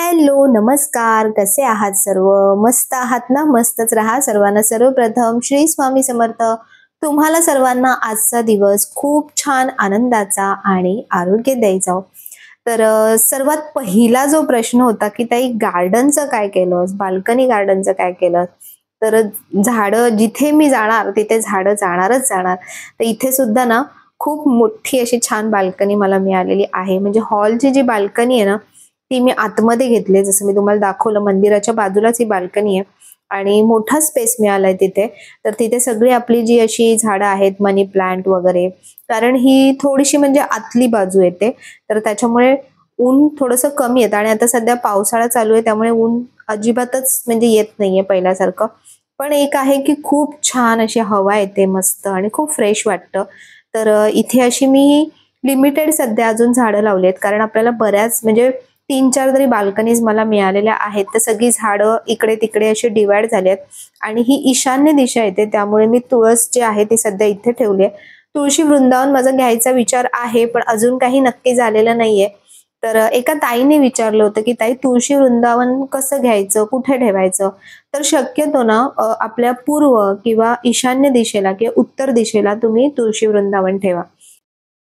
Hello नमस्कार, कसे आहात सर्व? मस्त आहात ना? मस्तच राहा सर्वांना. सर्वप्रथम श्री स्वामी समर्थ. तुम्हाला सर्वांना आजचा दिवस खूप छान आनंदाचा आणि आरोग्यदायी जाओ. तर सर्वात पहिला जो प्रश्न होता की ताई गार्डनचं काय केलंस, बाल्कनी गार्डनचं काय केलं? तर झाडं जिथे मी जाणार तिथे झाडं जाणारच जाणार. तर इथे सुद्धा ना खूप मोठी अशी छान बाल्कनी मला मिळालेली आहे. म्हणजे हॉलची जी बाल्कनी आहे ना ती मी आतमध्ये घेतली, जसं मी तुम्हाला दाखवलं मंदिराच्या बाजूलाच ही बाल्कनी आहे आणि मोठा स्पेस मिळालाय तिथे. तर तिथे सगळी आपली जी अशी झाडं आहेत मनी प्लांट वगैरे, कारण ही थोडीशी म्हणजे आतली बाजू येते तर त्याच्यामुळे ऊन थोडंसं कमी येतं आणि आता सध्या पावसाळा चालू आहे त्यामुळे ऊन अजिबातच म्हणजे येत नाहीये पहिल्यासारखं. पण एक आहे की खूप छान अशी हवा येते मस्त आणि खूप फ्रेश वाटतं. तर इथे अशी मी लिमिटेड सध्या अजून झाडं लावली आहेत, कारण आपल्याला बऱ्याच म्हणजे 3-4 तरी बाल्कनीज मला मिळालेल्या आहेत. तर सगळी झाडं इकडे तिकडे अशी डिवाइड झाली आहेत आणि ही ईशान्य दिशा येते त्यामुळे मी तुळस जी आहे ती सध्या इथे ठेवली आहे. तुळशी वृंदावन माझा घ्यायचा विचार आहे पण अजून काही नक्की झालेलं नाहीये. तर एका ताईने विचारलं होतं की ताई तुळशी वृंदावन कसं घ्यायचं, कुठे ठेवायचं? तर शक्यतो ना आपल्या पूर्व किंवा ईशान्य दिशेला किंवा उत्तर दिशेला तुम्ही तुळशी वृंदावन ठेवा.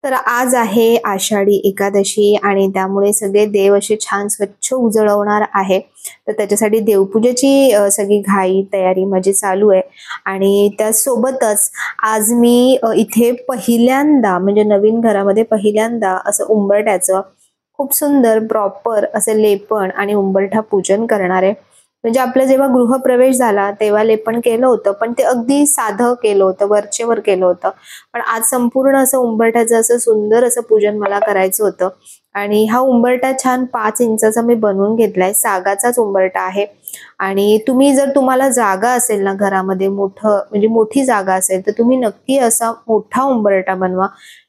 तर आज आहे आषाढी एकादशी आणि त्यामुळे सगळे देव असे छान स्वच्छ उजळवणार आहे. तर त्याच्यासाठी देवपूजेची सगळी घाई तयारी माझी चालू आहे. आणि त्यासोबतच आज मी इथे पहिल्यांदा म्हणजे नवीन घरामध्ये पहिल्यांदा असं उंबरठ्याचं खूप सुंदर प्रॉपर असं लेपण आणि उंबरठा पूजन करणार आहे. म्हणजे आपला जेव्हा गृहप्रवेश झाला तेव्हा लेपन केलं होतं पण ते अगदी साधं केलं होतं, वरचेवर केलं होतं. पण आज संपूर्ण असं उंबरठ्याचं असं सुंदर असं पूजन मला करायचं होतं. आणि हा उंबरठा छान 5 इंचाचा मी बनवून घेतलाय, सागाचाच उंबरठा आहे. आणि तुम्हाला जागा असेल ना घरामध्ये मोठं म्हणजे मोठी जागा असेल तर तुम्ही नक्की असा मोठा उंबरठा बनवा,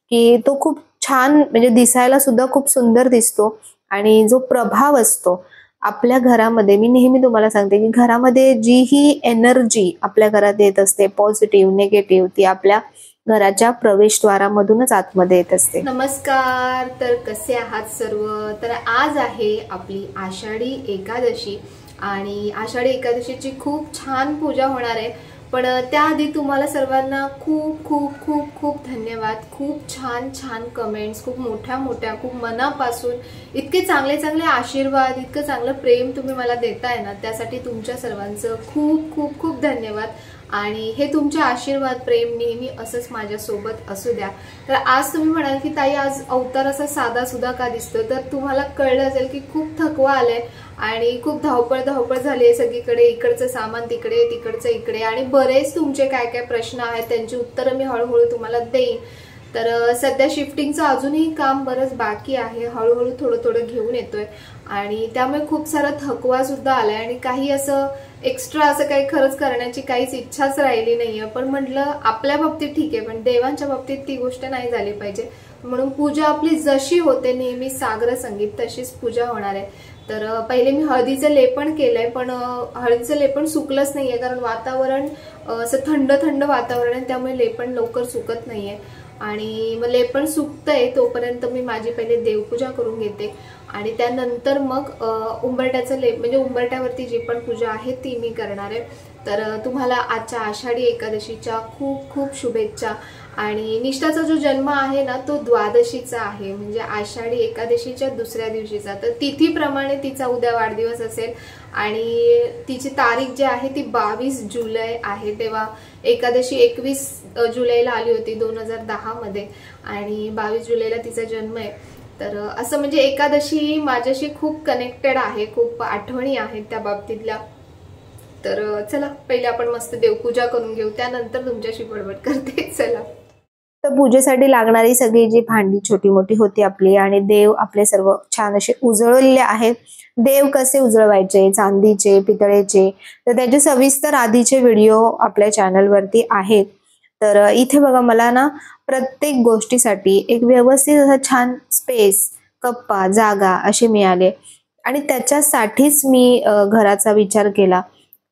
की तो खूप छान म्हणजे दिसायला सुद्धा खूप सुंदर दिसतो. आणि जो प्रभाव असतो आपल्या घरामध्ये, मी नेहमी तुम्हाला सांगते की घरामध्ये जी ही एनर्जी आपल्या घरात येत असते पॉझिटिव्ह निगेटिव्ह, ती आपल्या घराच्या प्रवेशद्वारामधूनच आतमध्ये येत असते. नमस्कार, तर कसे आहात सर्व? तर आज आहे आपली आषाढी एकादशी आणि आषाढी एकादशीची खूप छान पूजा होणार आहे. पण त्याआधी तुम्हाला सर्वांना खूप खूप खूप खूप धन्यवाद. खूप छान छान कमेंट्स, खूप मोठ्या मोठ्या, खूप मनापासून इतके चांगले चांगले आशीर्वाद, इतकं चांगलं प्रेम तुम्ही मला देताय ना, त्यासाठी तुमच्या सर्वांचं खूप खूप खूप धन्यवाद. आणि हे तुमचे आशीर्वाद प्रेम नेहमी असंच माझ्यासोबत असू द्या. तर आज तुम्ही म्हणाल की ताई आज अवतार असा साधा सुद्धा का दिसतो? तर तुम्हाला कळलं असेल की खूप थकवा आलाय आणि खूप धावपळ धावपळ झाली आहे सगळीकडे. इकडचं सामान तिकडे, तिकडचं इकडे, आणि बरेच तुमचे काय काय प्रश्न आहेत त्यांची उत्तरं मी हळूहळू तुम्हाला देईन. तर सध्या शिफ्टिंगचं अजूनही काम बरंच बाकी आहे, हळूहळू थोडं थोडं घेऊन येतोय आणि त्यामुळे खूप सारा थकवा सुद्धा आलाय आणि काही असं एक्स्ट्रा असं काही खरंच करण्याची काहीच इच्छाच राहिली नाहीये. पण म्हटलं आपल्या बाबतीत ठीक आहे पण देवांच्या बाबतीत ती गोष्ट नाही झाली पाहिजे, म्हणून पूजा आपली जशी होते नेहमी सागर संगीत तशीच पूजा होणार आहे. तर पहिले मी हळदीचं लेपन केलंय पण हळदीचं लेपन सुकलंच नाहीये, कारण वातावरण असं थंड थंड वातावरण आहे त्यामुळे लेपन लवकर सुकत नाहीये. आणि मग लेपन सुकतंय तोपर्यंत मी माझी पहिले देवपूजा करून घेते आणि त्यानंतर मग उंबरठ्याचं म्हणजे उंबरठ्यावरती जी पण पूजा आहे ती मी करणार आहे. तर तुम्हाला आजच्या आषाढी एकादशीच्या खूप खूप शुभेच्छा. आणि निष्ठाचा जो जन्म आहे ना तो द्वादशीचा आहे, म्हणजे आषाढी एकादशीच्या दुसऱ्या दिवशीचा. तर तिथीप्रमाणे तिचा उद्या वाढदिवस असेल आणि तिची तारीख जी आहे ती 22 जुलै आहे. तेव्हा एकादशी 21 जुलैला आली होती 2010 मध्ये आणि 22 जुलैला तिचा जन्म आहे. तर असं म्हणजे एकादशी माझ्याशी खूप कनेक्टेड आहे, खूप आठवणी आहेत त्या बाबतीतल्या. तर चला पहिले आपण मस्त देवपूजा करून घेऊ, त्यानंतर तुमच्याशी बडबड करते. चला. तर पूजेसाठी लागणारी सगळी जी भांडी छोटी मोठी होती आपली आणि देव आपले सर्व छान असे उजळलेले आहेत. देव कसे उजळवायचे, चांदीचे, पितळेचे, तर त्याचे सविस्तर आधीचे व्हिडिओ आपल्या चॅनलवरती आहेत. तर इथे बघा मला ना प्रत्येक गोष्टीसाठी एक व्यवस्थित असा छान स्पेस, कप्पा, जागा अशी मिळाले आणि त्याच्यासाठीच मी घराचा विचार केला.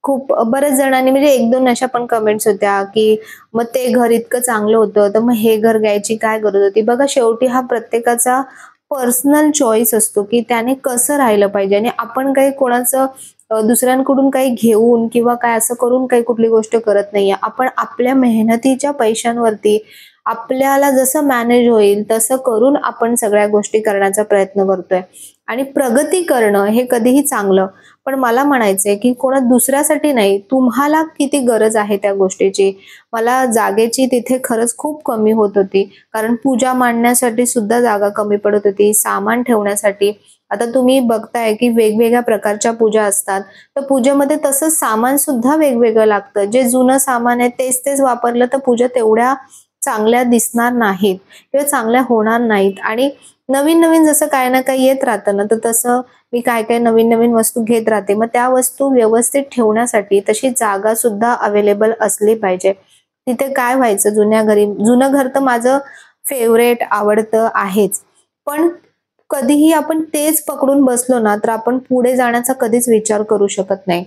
खूप बऱ्याच जणांनी म्हणजे 1-2 अशा पण कमेंट्स होत्या की मग ते घर इतकं चांगलं होतं तर मग हे घर घ्यायची काय गरज होती? बघा शेवटी हा प्रत्येकाचा पर्सनल चॉईस असतो की त्याने कसं राहिलं पाहिजे. आणि आपण काही कोणाचं दुसऱ्यांकडून काही घेऊन किंवा काय असं करून काही कुठली गोष्ट करत नाहीये. आपण आपल्या मेहनतीच्या पैशांवरती आपल्याला जसं मॅनेज होईल तसं करून आपण सगळ्या गोष्टी करण्याचा प्रयत्न करतोय. आणि प्रगती करणं हे कधीही चांगलं, पण मला म्हणायचंय की कोणा दुसऱ्यासाठी नाही, तुम्हाला किती गरज आहे त्या गोष्टीची. मला जागेची तिथे खरंच खूप कमी होत होती, कारण पूजा मांडण्यासाठी सुद्धा जागा कमी पडत होती, सामान ठेवण्यासाठी. आता तुम्ही बघताय की वेगवेगळ्या प्रकारच्या पूजा असतात, तर पूजेमध्ये तसंच सामान सुद्धा वेगवेगळं लागतं. जे जुनं सामान आहे तेच तेच वापरलं तर पूजा तेवढ्या चांगल्या दिसणार नाहीत किंवा चांगल्या होणार नाहीत. आणि नवीन नवीन जसं काय ना काही येत राहतं ना, तर तसं मी काय काय नवीन नवीन वस्तू घेत राहते. मग त्या वस्तू व्यवस्थित ठेवण्यासाठी तशी जागा सुद्धा अवेलेबल असली पाहिजे. तिथे काय व्हायचं, जुनं घर तर माझं फेवरेट आवडतं आहेच, पण कधीही आपण तेच पकडून बसलो ना, तर आपण पुढे जाण्याचा कधीच विचार करू शकत नाही.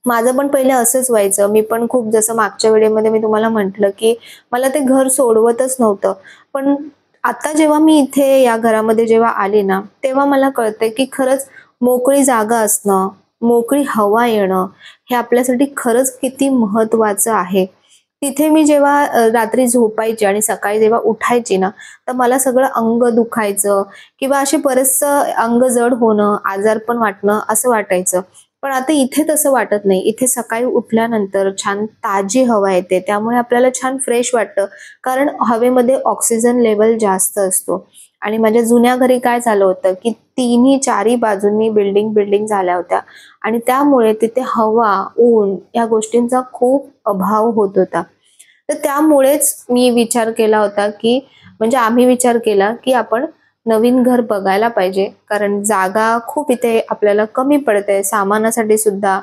माझं पण पहिलं असंच व्हायचं. मी पण खूप, जसं मागच्या व्हिडिओमध्ये मी तुम्हाला म्हटलं, की मला ते घर सोडवतच नव्हतं. पण आता जेव्हा मी इथे या घरामध्ये जेव्हा आले ना, तेव्हा मला कळतंय, की खरंच मोकळी जागा असणं, मोकळी हवा येणं, हे आपल्यासाठी खरंच किती महत्त्वाचं आहे. तिथे मी जेव्हा रात्री झोपायची आणि सकाळी जेव्हा उठायची ना, तर मला सगळं अंग दुखायचं किंवा असे बरेचसं अंग जड होणं, आजारपण वाटणं असं वाटायचं. पण आता इथे तसं वाटत नाही. इथे सकाळी उठल्यानंतर छान ताजी हवा येते. त्यामुळे आपल्याला छान फ्रेश वाटतं. कारण हवेमध्ये ऑक्सिजन लेव्हल जास्त असतो. आणि माझ्या जुन्या घरी काय झालं होतं, की तिन्ही चारी बाजूंनी बिल्डिंग झाल्या होत्या. आणि त्यामुळे तिथे हवा, ऊन या गोष्टींचा खूप अभाव होत होता. तर त्यामुळेच मी विचार केला होता, की म्हणजे आम्ही विचार केला, की आपण नवीन घर बघायला पाहिजे. कारण जागा खूप इथे आपल्याला कमी पडते सामानासाठी सुद्धा.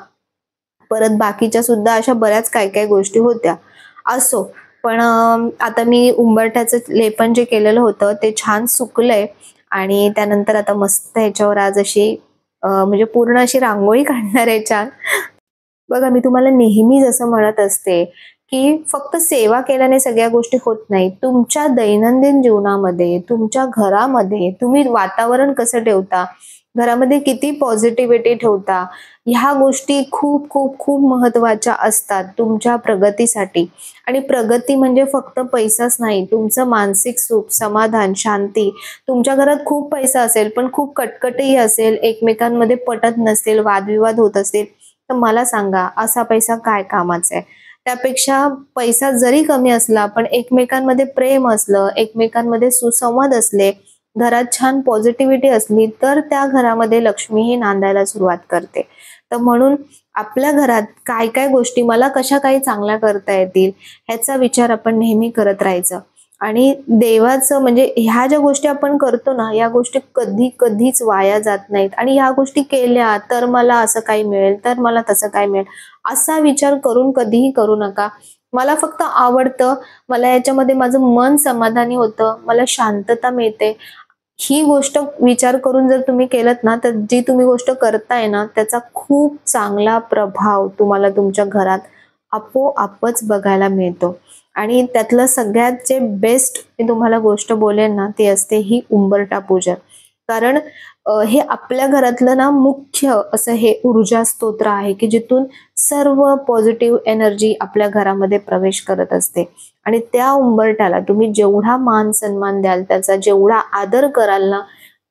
परत बाकीच्या सुद्धा अशा बऱ्याच काय गोष्टी होत्या. असो, पण आता मी उंबरठ्याचं लेपन जे केलेलं होतं ते छान सुकलंय. आणि त्यानंतर आता मस्त ह्याच्यावर आज अशी म्हणजे पूर्ण अशी रांगोळी काढणार आहे छान. बघा, मी तुम्हाला नेहमी जसं म्हणत असते, की फक्त सेवा केल्याने सगळ्या गोष्टी होत नाहीत. तुमच्या दैनंदिन जीवनामध्ये, तुमच्या घरामध्ये तुम्ही वातावरण कसं ठेवता, घरामध्ये किती पॉझिटिव्हिटी ठेवता, ह्या गोष्टी खूप खूप खूप महत्त्वाच्या असतात तुमच्या प्रगतीसाठी. आणि प्रगती म्हणजे फक्त पैसाच नाही, तुमचं मानसिक सुख, समाधान, शांती. तुमच्या घरात खूप पैसा असेल, पण खूप कटकटही असेल, एकमेकांमध्ये पटत नसेल, वादविवाद होत असेल, तर मला सांगा, असा पैसा काय कामाचा आहे? त्यापेक्षा पैसा जरी कमी असला, पण एकमेकांमध्ये प्रेम असलं, एकमेकांमध्ये सुसंवाद असले, घरात छान पॉझिटिव्हिटी असली, तर त्या घरामध्ये लक्ष्मीही नांदायला सुरुवात करते. तर म्हणून आपल्या घरात काय काय गोष्टी मला कशा काही चांगल्या करता येतील, ह्याचा विचार आपण नेहमी करत राहायचं. आणि देवाचं म्हणजे ह्या ज्या गोष्टी आपण करतो ना, या गोष्टी कधीच वाया जात नाहीत. आणि ह्या गोष्टी केल्या तर मला असं काही मिळेल, तर मला तसं काय मिळेल, असा विचार करून कधीही करू नका. मला फक्त आवडतं, मला याच्यामध्ये माझं मन समाधानी होतं, मला शांतता मिळते. ही गोष्ट विचार करून जर तुम्ही केलत ना, तर जी तुम्ही गोष्ट करताय ना, त्याचा खूप चांगला प्रभाव तुम्हाला तुमच्या घरात आपोआपच बघायला मिळतो. आणि त्यातलं सगळ्यात जे बेस्ट मी तुम्हाला गोष्ट बोलेन ना, ती असते ही उंबरठा पूजन. कारण हे आपल्या घरातलं ना मुख्य असं हे ऊर्जा स्तोत्र आहे, की जिथून सर्व पॉझिटिव्ह एनर्जी आपल्या घरामध्ये प्रवेश करत असते. आणि त्या उंबरठ्याला तुम्ही जेवढा मान सन्मान द्याल, त्याचा जेवढा आदर कराल ना,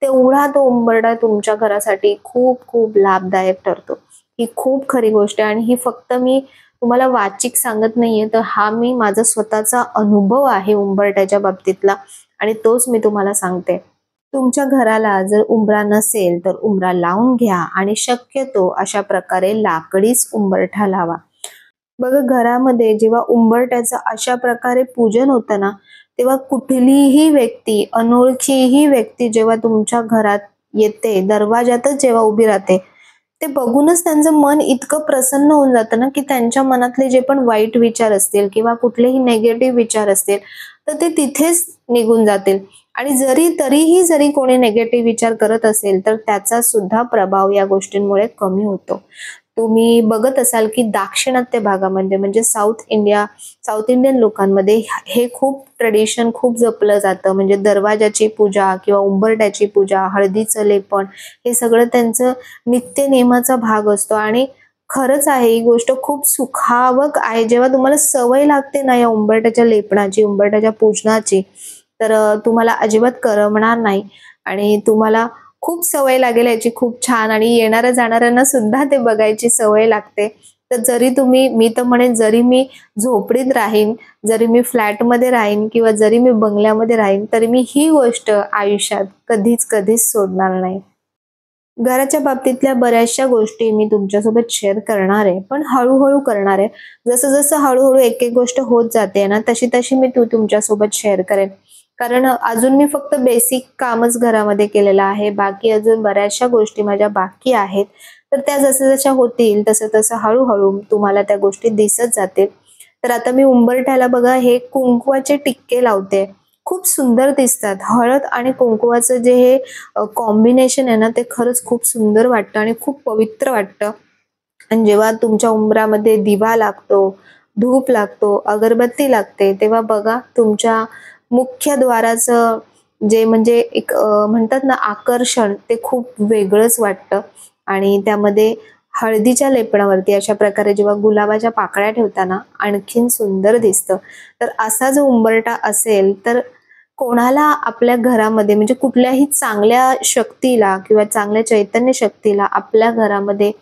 तेवढा तो उंबरठा तुमच्या घरासाठी खूप खूप लाभदायक ठरतो. ही खूप खरी गोष्ट आहे. आणि ही फक्त मी तुम्हाला वाचिक सांगत नाहीये, तर हा मी माझा स्वतःचा अनुभव आहे उंबरठ्याच्या बाबतीतला, आणि तोच मी तुम्हाला सांगते. तुमच्या घराला जर उंबरा नसेल, तर उंबरा लावून घ्या आणि शक्यतो अशा प्रकारे लाकडीच उंबरठा लावा. बघा, घरामध्ये जेव्हा उंबरठ्याचं अशा प्रकारे पूजन होतं ना, तेव्हा कुठलीही व्यक्ती, अनोळखीही व्यक्ती जेव्हा तुमच्या घरात येते, दरवाजातच जेव्हा उभी राहते, ते बघूनच त्यांचं मन इतकं प्रसन्न होऊन जातं ना, की त्यांच्या मनातले जे पण वाईट विचार असतील किंवा कुठलेही नेगेटिव्ह विचार असतील, तर ते तिथेच निघून जातील. आणि तरीही कोणी नेगेटिव्ह विचार करत असेल, तर त्याचा सुद्धा प्रभाव या गोष्टींमुळे कमी होतो. तुम्ही बघत असाल की दाक्षिणात्य भागामध्ये म्हणजे साऊथ इंडियन लोकांमध्ये हे खूप ट्रेडिशन खूप जपलं जातं. म्हणजे दरवाजाची पूजा किंवा उंबरट्याची पूजा, हळदीचं लेपन हे सगळं त्यांचं नित्यनेमाचा भाग असतो. आणि खरंच आहे, ही गोष्ट खूप सुखावक आहे. जेव्हा तुम्हाला सवय लागते ना या उंबरट्याच्या लेपनाची, उंबरट्याच्या पूजनाची, तर तुम्हाला अजिबात करमणार नाही आणि तुम्हाला खूप सवय लागेल याची खूप छान. आणि येणाऱ्या जाणाऱ्यांना सुद्धा ते बघायची सवय लागते. तर जरी मी तर म्हणेन, जरी मी झोपडीत राहीन, जरी मी फ्लॅटमध्ये राहीन किंवा जरी मी बंगल्यामध्ये राहीन, तरी मी ही गोष्ट आयुष्यात कधीच सोडणार नाही. घराच्या बाबतीतल्या बऱ्याचशा गोष्टी मी तुमच्यासोबत शेअर करणार आहे, पण हळूहळू करणार आहे. जसं जसं हळूहळू एक एक गोष्ट होत जाते ना, तशी तशी मी तुमच्यासोबत शेअर करेन. कारण अजून मी फक्त बेसिक कामच घरामध्ये केलेलं आहे. बाकी अजून बऱ्याचशा गोष्टी माझ्या बाकी आहेत. तर त्या जसं जशा होतील तसं तसं हळूहळू तुम्हाला त्या गोष्टी दिसत जातील. तर आता मी उंबरठ्याला बघा हे कुंकवाचे टिक्के लावते. खूप सुंदर दिसतात. हळद आणि कुंकवाचं जे हे कॉम्बिनेशन आहे ना, ते खरंच खूप सुंदर वाटतं आणि खूप पवित्र वाटतं. आणि जेव्हा तुमच्या उंबरामध्ये दिवा लागतो, धूप लागतो, अगरबत्ती लागते, तेव्हा बघा तुमच्या मुख्य द्वाराचं जे म्हणजे एक म्हणतात ना आकर्षण, ते खूप वेगळंच वाटतं. आणि त्यामध्ये हळदीच्या लेपनावरती अशा प्रकारे जेव्हा गुलाबाच्या पाकळ्या ठेवताना आणखीन सुंदर दिसतं. तर असा जो उंबरठा असेल तर कोणाला आपल्या घरामध्ये म्हणजे कुठल्याही चांगल्या शक्तीला किंवा चांगल्या चैतन्य शक्तीला आपल्या घरामध्ये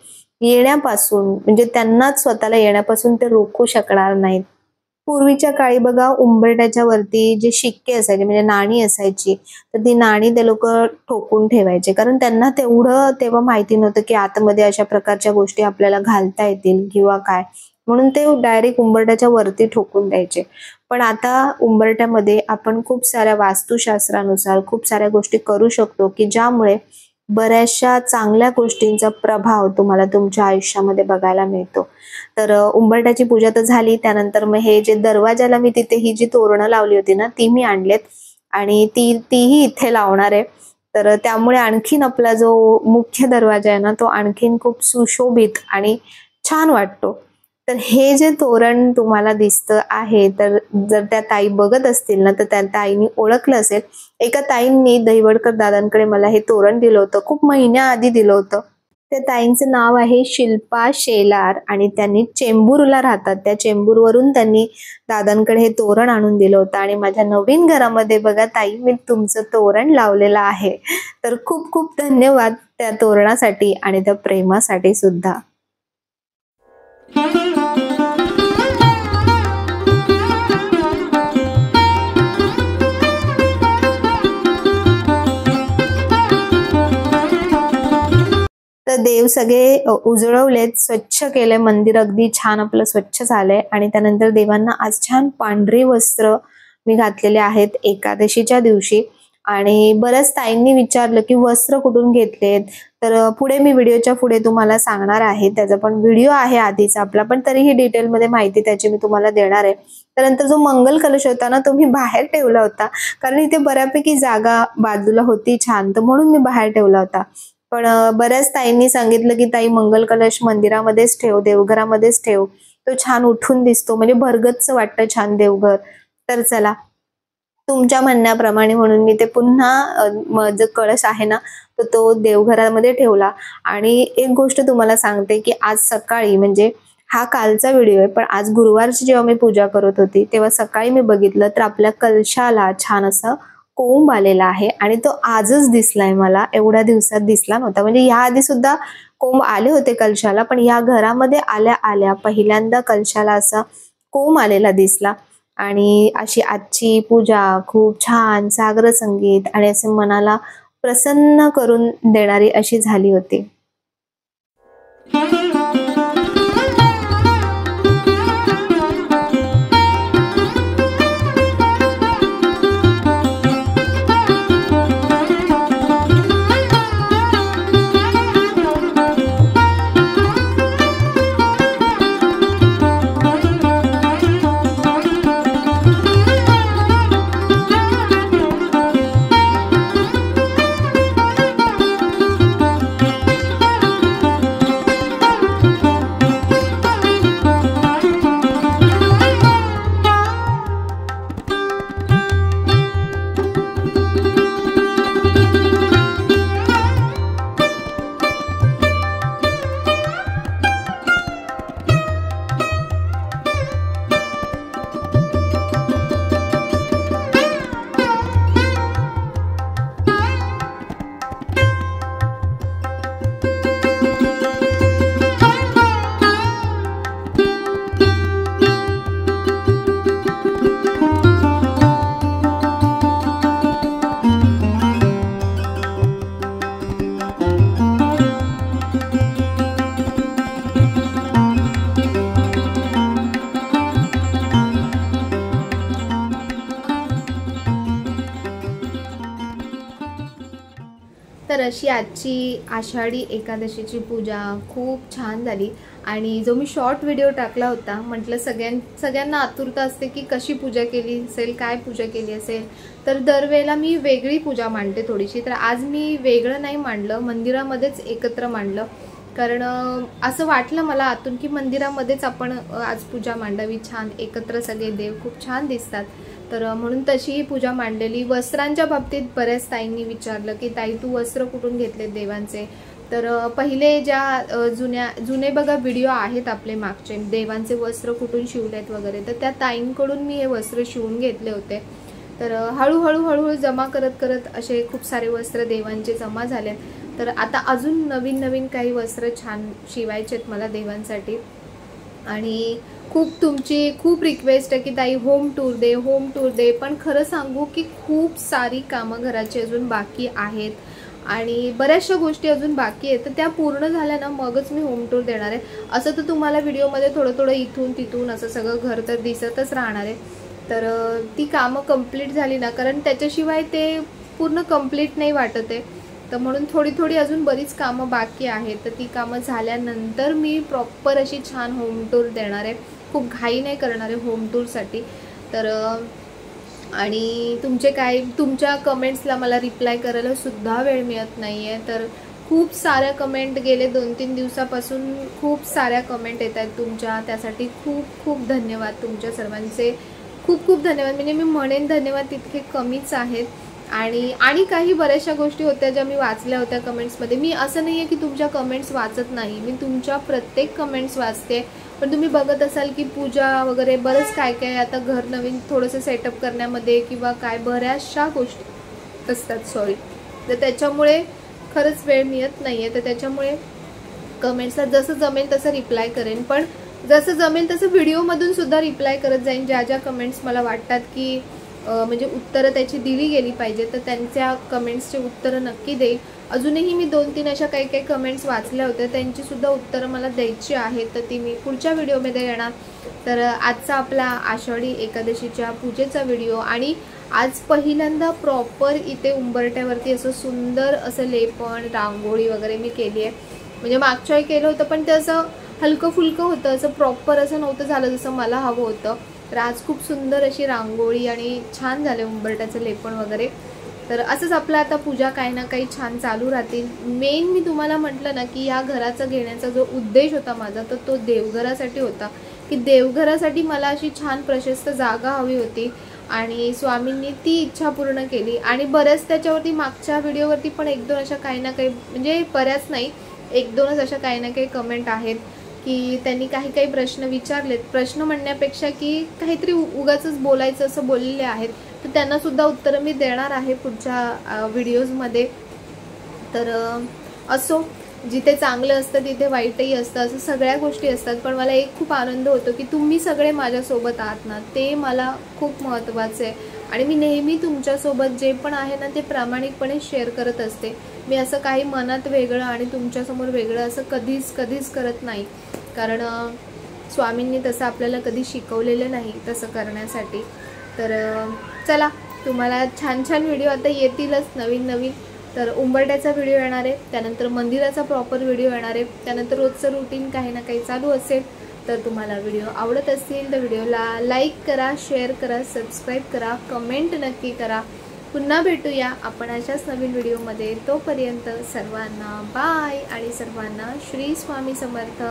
येण्यापासून, म्हणजे त्यांनाच स्वतःला येण्यापासून ते रोखू शकणार नाहीत. पूर्वीच्या काळी बघा उंबरठ्याच्या वरती जे शिक्के असायचे म्हणजे नाणी असायची, तर ती नाणी ते लोक ठोकून ठेवायचे. कारण त्यांना तेवढं तेव्हा माहिती नव्हतं की आतमध्ये अशा प्रकारच्या गोष्टी आपल्याला घालता येतील किंवा काय, म्हणून ते डायरेक्ट उंबरठ्याच्या वरती ठोकून द्यायचे. पण आता उंबरठ्यामध्ये आपण खूप साऱ्या वास्तुशास्त्रानुसार खूप साऱ्या गोष्टी करू शकतो की ज्यामुळे बऱ्याचशा चांगल्या गोष्टींचा प्रभाव तुम्हाला तुमच्या आयुष्यामध्ये बघायला मिळतो. तर उंबरठ्याची पूजा तर झाली. त्यानंतर मग हे जे दरवाजाला मी तिथे ही जी तोरणं लावली होती ना, ती मी आणलेत आणि तीही इथे लावणार आहे. तर त्यामुळे आणखीन आपला जो मुख्य दरवाजा आहे ना, तो आणखीन खूप सुशोभित आणि छान वाटतो. तर हे जे तोरण तुम्हाला दिसतं आहे, तर जर त्या ताई बघत असतील ना, तर त्या ताईंनी ओळखलं असेल. एका ताईंनी दहिवडकर दादांकडे मला हे तोरण दिलं होतं, खूप महिन्याआधी दिलं होतं. त्या ताईंचं नाव आहे शिल्पा शेलार आणि त्यांनी चेंबूरला राहतात. त्या चेंबूरवरून त्यांनी दादांकडे हे तोरण आणून दिलं होतं. आणि माझ्या नवीन घरामध्ये बघा ताई, मी तुमचं तोरण लावलेलं आहे. तर खूप खूप धन्यवाद त्या तोरणासाठी आणि त्या प्रेमासाठी सुद्धा. तर देव सगळे उजळवलेत, स्वच्छ केले, मंदिर अगदी छान आपलं स्वच्छ झालंय. आणि त्यानंतर देवांना आज छान पांढरी वस्त्र मी घातलेले आहेत एकादशीच्या दिवशी. आणि बऱ्याच ताईंनी विचारलं की वस्त्र कुठून घेतलेत, तर पुढे मी व्हिडिओच्या पुढे तुम्हाला सांगणार आहे. त्याचा पण व्हिडिओ आहे आधीचा आपला, पण तरीही डिटेलमध्ये माहिती त्याची मी तुम्हाला देणार आहे. त्यानंतर जो मंगल कलश होता ना, तो मी बाहेर ठेवला होता, कारण इथे बऱ्यापैकी जागा बाजूला होती छान, तर म्हणून मी बाहेर ठेवला होता. पण बऱ्याच ताईंनी सांगितलं की ताई मंगल कलश मंदिरामध्येच ठेव, देवघरामध्येच ठेव, तो छान उठून दिसतो, म्हणजे भरगच्च वाटतं छान देवघर. तर चला, तुमच्या म्हणण्याप्रमाणे म्हणून मी ते पुन्हा जो कळश आहे ना, तर तो देवघरामध्ये ठेवला. आणि एक गोष्ट तुम्हाला सांगते की आज सकाळी, म्हणजे हा कालचा व्हिडिओ आहे, पण आज गुरुवारची जेव्हा मी पूजा करत होती तेव्हा सकाळी मी बघितलं तर आपल्या कलशाला छान असं कोंब आलेला आहे. आणि तो आजच दिसलाय मला, एवढ्या दिवसात दिसला नव्हता. म्हणजे या आधी सुद्धा कोंब आले होते कलशाला, पण या घरामध्ये आल्या आल्या पहिल्यांदा कलशाला असा कोंब आलेला दिसला. आणि अशी आजची पूजा खूप छान सागर संगीत आणि असे मनाला प्रसन्न करून देणारी अशी झाली होती. तर अशी आजची आषाढी एकादशीची पूजा खूप छान झाली आणि जो मी शॉर्ट व्हिडिओ टाकला होता, म्हटलं सगळ्यांना आतुरता असते की कशी पूजा केली असेल, काय पूजा केली असेल. तर दरवेळेला मी वेगळी पूजा मांडते थोडीशी. तर आज मी वेगळं नाही मांडलं, मंदिरामध्येच एकत्र मांडलं. कारण असं वाटलं मला आतून की मंदिरामध्येच आपण आज पूजा मांडावी, छान एकत्र सगळे देव खूप छान दिसतात. तर म्हणून तशी ही पूजा मांडलेली. वस्त्रांच्या बाबतीत बऱ्याच ताईंनी विचारलं की ताई तू वस्त्र कुठून घेतले देवांचे. तर पहिले ज्या जुने बघा व्हिडिओ आहेत आपले मागचे, देवांचे वस्त्र कुठून शिवलेत वगैरे, तर त्या ताईंकडून मी हे वस्त्र शिवून घेतले होते. तर हळूहळू जमा करत असे खूप सारे वस्त्र देवांचे जमा झाले. तर आता अजून नवीन काही वस्त्र छान शिवायचेत मला देवांसाठी. आणि तुमची खूप रिक्वेस्ट आहे की ताई होम टूर दे. पण खरं सांगू की खूप सारी कामं घराची अजून बाकी आहेत आणि बऱ्याचशा गोष्टी अजून बाकी आहेत. तर त्या पूर्ण झाल्या ना मगच मी होम टूर देणार आहे. असं तर तुम्हाला व्हिडिओमध्ये थोडं इथून तिथून असं सगळं घर तर दिसतच राहणार आहे. तर ती कामं कंप्लीट झाली ना, कारण त्याच्याशिवाय ते पूर्ण कंप्लीट नाही वाटत आहे. तर म्हणून थोडी अजून बरीच कामं बाकी आहेत. तर ती कामं झाल्यानंतर मी प्रॉपर अशी छान होम टूर देणार आहे. खूप घाई नाही करणार आहे होम टूरसाठी. तर आणि तुमच्या कमेंट्सला मला रिप्लाय करायला सुद्धा वेळ मिळत नाही आहे. तर खूप साऱ्या कमेंट गेले 2-3 दिवसापासून खूप साऱ्या कमेंट येत आहेत तुमच्या. त्यासाठी खूप धन्यवाद तुमच्या सर्वांचे. खूप धन्यवाद. म्हणजे मी म्हणेन धन्यवाद तितके कमीच आहेत. आणि काही बऱ्याचशा गोष्टी होत्या ज्या मी वाचल्या होत्या कमेंट्समध्ये. मी असं नाही आहे की तुमच्या कमेंट्स वाचत नाही, मी तुमच्या प्रत्येक कमेंट्स वाचते. पण तुम्ही बघत असाल की पूजा वगैरे बरंच काय आता घर नवीन थोडंसं सेटअप करण्यामध्ये किंवा काय बऱ्याचशा गोष्टी असतात तर त्याच्यामुळे खरंच वेळ मिळत नाही आहे. तर त्याच्यामुळे कमेंट्सला जसं जमेल तसं रिप्लाय करेन. पण जसं जमेल तसं व्हिडिओमधून सुद्धा रिप्लाय करत जाईन. ज्या कमेंट्स मला वाटतात की म्हणजे उत्तरं त्याची दिली गेली पाहिजे तर त्यांच्या कमेंट्सचे उत्तरं नक्की देईल. अजूनही मी 2-3 अशा काही कमेंट्स वाचल्या होत्या, त्यांची सुद्धा उत्तरं मला द्यायची आहेत. तर ती मी पुढच्या व्हिडिओमध्ये देणार. तर आजचा आपला आषाढी एकादशीच्या पूजेचा व्हिडिओ. आणि आज पहिल्यांदा प्रॉपर इथे उंबरठ्यावरती असं सुंदर असं लेपण रांगोळी वगैरे मी केली आहे. म्हणजे मागच्या वेळी केलं होतं पण ते असं हलकं फुलकं होतं, असं प्रॉपर असं नव्हतं झालं जसं मला हवं होतं. तर आज खूप सुंदर अशी रांगोळी आणि छान झाले उंबरठ्याचं लेपण वगैरे. तर असंच आपलं आता पूजा काही ना काही छान चालू राहतील. मेन मी तुम्हाला म्हटलं ना की या घराचा घेण्याचा जो उद्देश होता माझा तर तो देवघरासाठी होता. की देवघरासाठी मला अशी छान प्रशस्त जागा हवी होती आणि स्वामींनी ती इच्छा पूर्ण केली. आणि बऱ्याच त्याच्यावरती मागच्या व्हिडिओवरती पण 1-2 अशा काही ना काही, म्हणजे बऱ्याच नाही 1-2च अशा काही ना काही कमेंट आहेत की त्यांनी काही प्रश्न विचारलेत. प्रश्न म्हणण्यापेक्षा की काहीतरी उगाचच बोलायचं असं बोललेले आहेत. तर त्यांना सुद्धा उत्तरं मी देणार आहे पुढच्या व्हिडिओजमध्ये. तर असो, जिथे चांगलं असतं तिथे वाईटही असतं, असं सगळ्या गोष्टी असतात. पण मला एक खूप आनंद होतो की तुम्ही सगळे माझ्यासोबत आहात ना, ते मला खूप महत्त्वाचं आहे. आणि मी नेहमी तुमच्यासोबत जे पण आहे ना ते प्रामाणिकपणे शेअर करत असते. मी असं काही मनात वेगळं आणि तुमच्यासमोर वेगळं असं कधीच करत नाही. कारण स्वामींनी तसं आपल्याला कधी शिकवलेलं नाही तसं करण्यासाठी. तर चला, तुम्हाला छान व्हिडिओ आता येतीलच नवीन. तर उंबरठ्याचा व्हिडिओ येणार आहे, त्यानंतर मंदिराचा प्रॉपर व्हिडिओ येणार आहे, त्यानंतर रोजचं रुटीन काही ना काही चालू असेल. तर तुम्हाला व्हिडिओ आवडत असतील तर व्हिडिओला लाईक करा, शेअर करा, सबस्क्राईब करा, कमेंट नक्की करा. पुन्हा भेटूया आपण अशाच नवीन व्हिडिओमध्ये. तोपर्यंत सर्वांना बाय आणि सर्वांना श्री स्वामी समर्थ.